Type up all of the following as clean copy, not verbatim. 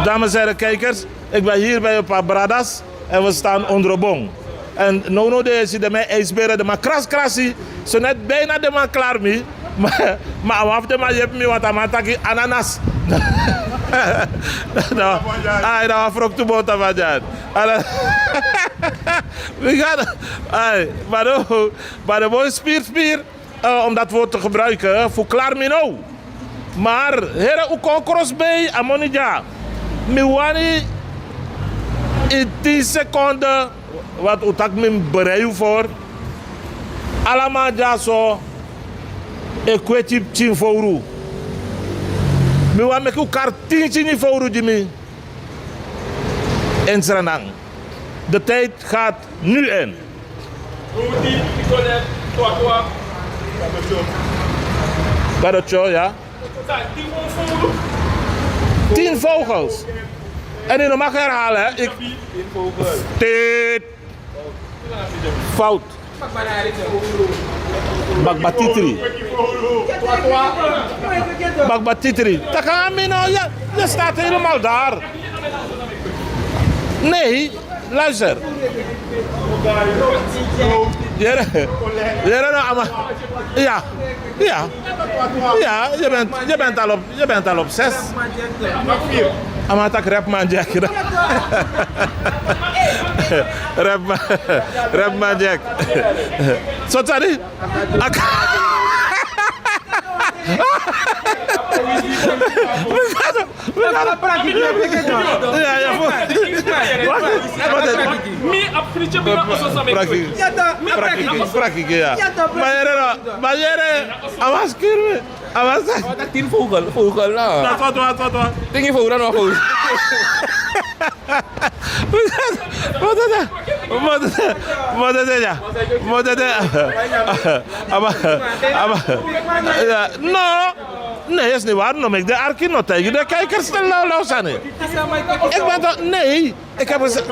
Dames en heren kijkers, ik ben hier bij een paar bradas en we staan onder een boom. En no deze de mij ijsberen, de maar krassie, zo net bijna de man klaar mee. Maar af de man je hebt me wat aan taki ananas. Nou, hij nou afrok te boten van jaar. We gaan, maar de mooie spier, om dat woord te gebruiken, voor klaar me nou. Maar heren, u kon cross bij amonija. Miwani in 10 seconden, wat u tak me bereid voor. Allemaal ja zo. Ik weet je 10 voor. Miwani met elkaar 10 voor Jimmy. En Sranang. De tijd gaat nu in. Badotjo, ja. 10 vogels. En je mag herhalen, hè? 10 vogels. Fout. Bakbatitri. Bakbatitri. Nou, ja, je staat helemaal daar. Nee, luister. Ja. Ja, je bent al op 6. Amatak Rapman Jack. Rapman Jack. Zo tadi? We gaan praktijk. Ja. Praktijk, ja. Maar jij, awas kirme. Awas. Dat 10 vogel lah. Wat? Tinggi vogel dan nog. No, nee, is niet waar. Noem ik de arkie nog tegen de kijkers te lauwen. Ik ben toch... Nee, ik heb gezegd...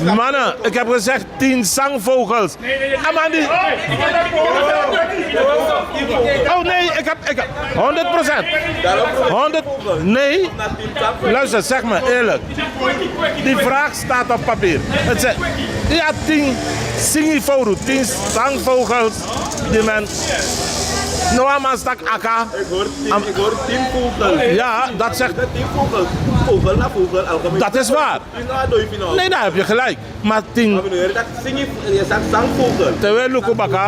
Mannen, ik heb gezegd 10 zangvogels. Amandi... Oh nee, ik heb 100%. 100... Nee. Luister, zeg me eerlijk. Die vraag staat op papier. Het zegt... Ja, 10 singiforu, 10 zangvogels die men... Noaman stak aka. Ik hoor 10 vogels. Ja, dat zegt... 10 vogels. Vogel na vogel. Dat is waar. Nee, daar heb je gelijk. Maar 10... Je zegt zangvogel. Terwijl Lukubaka...